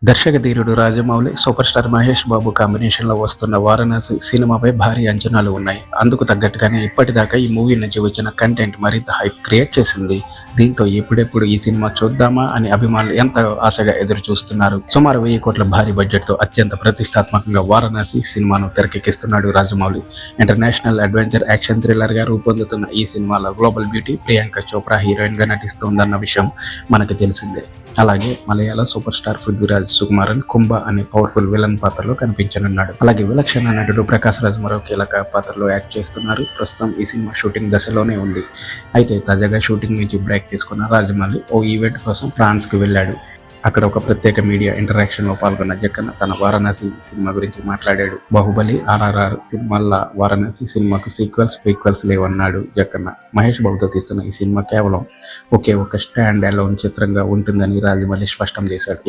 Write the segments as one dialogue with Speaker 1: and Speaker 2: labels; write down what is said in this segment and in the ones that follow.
Speaker 1: దర్శక ధీరుడు Rajamouli, super star Mahesh Babu కాంబినేషన్లో వస్తున్న వారణాసి సినిమాపై భారీ అంచనాలు ఉన్నాయి. అందుకు తగ్గట్టుగానే ఇప్పటిదాకా ఈ మూవీ నుంచి వచ్చిన కంటెంట్ మరింత హైప్ క్రియేట్ చేసింది. దీంతో ఎప్పుడెప్పుడు ఈ సినిమా చూద్దామా అని అభిమానులు ఎంత ఆశగా ఎదురు చూస్తున్నారు. సుమారు 1000 కోట్ల భారీ బడ్జెట్తో అత్యంత ప్రతిష్టాత్మకంగా వారణాసి సినిమాను తెరకెక్కిస్తున్నాడు Rajamouli. International adventure action thriller గా రూపొందుతున్న ఈ సినిమాలో global beauty Priyanka Chopra heroine గా నటిస్తుందన్న విషయం మనకి తెలిసిందే. అలాగే మలయాళ సూపర్ స్టార్ పృథ్వీరాజ్ సుకుమారన్ కుంభ అనే పవర్ఫుల్ విలన్ పాత్రలో కనిపించనున్నాడు. అలాగే విలక్షణ నటుడు ప్రకాష్ రాజ్ మరో కీలక పాత్రలో యాక్ట్ చేస్తున్నారు. ప్రస్తుతం ఈ సినిమా షూటింగ్ దశలోనే ఉంది. అయితే తాజాగా షూటింగ్ నుంచి బ్రేక్ తీసుకున్న రాజమౌళి ఓ ఈవెంట్ కోసం ఫ్రాన్స్ కి వెళ్ళాడు. అక్కడ ఒక ప్రత్యేక మీడియా ఇంటరాక్షన్ లో పాల్గొన్న జక్కన్న తన వారణాసి సినిమా గురించి మాట్లాడాడు. బాహుబలి, RRR సినిమాల్లో వారణాసి సినిమాకు ప్రీక్వెల్స్ లేవన్నాడు జక్కన్న. మహేష్ బాబుతో తీస్తున్న ఈ సినిమా కేవలం ఒకే ఒక స్టాండ్ అలోన్ చిత్రంగా ఉంటుందని రాజమౌళి స్పష్టం చేశాడు.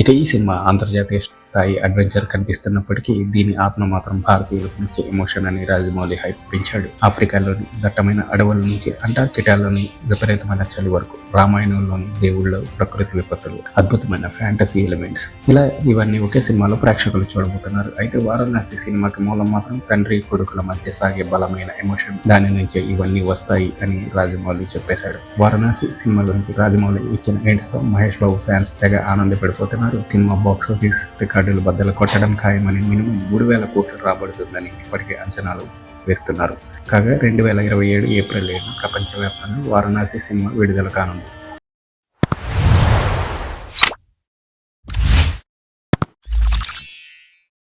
Speaker 1: ఇక ఈ సినిమా అంతర్జాతీయ స్థాయి అడ్వెంచర్ కనిపిస్తున్నప్పటికీ దీని ఆత్మ మాత్రం భారతీయులకు మంచి ఎమోషన్ అని రాజమౌళి హైప్ పెంచాడు. ఆఫ్రికాలోని దట్టమైన అడవుల నుంచి అంటార్కిటాలోని విపరీతమైన చలి వరకు, రామాయణంలోని దేవుళ్ళు, ప్రకృతి విపత్తులు, అద్భుతమైన ఫ్యాంటసీ ఎలిమెంట్స్, ఇలా ఇవన్నీ ఒకే సినిమాలో ప్రేక్షకులు చూడబోతున్నారు. అయితే వారణాసి సినిమాకి మూలం మాత్రం తండ్రి కొడుకుల మధ్య సాగే బలమైన ఎమోషన్. దాని నుంచే ఇవన్నీ వస్తాయి అని రాజమౌళి చెప్పేశాడు. వారణాసి సినిమా గురించి రాజమౌళి ఇచ్చిన ఎండ్స్ తో మహేష్ బాబు ఫ్యాన్స్ తెగ ఆనందపడిపోతున్నారు. సినిమా బాక్స్ ఆఫీస్ రికార్డులు బద్దలు కొట్టడం ఖాయమని, మినిమం 3000 కోట్లు రాబడుతుందని ఇప్పటికే అంచనాలు వేస్తున్నారు. కాగా 2027 ఏప్రిల్ 7 ప్రపంచవ్యాప్తంగా వారణాసి సినిమా విడుదల కానుంది.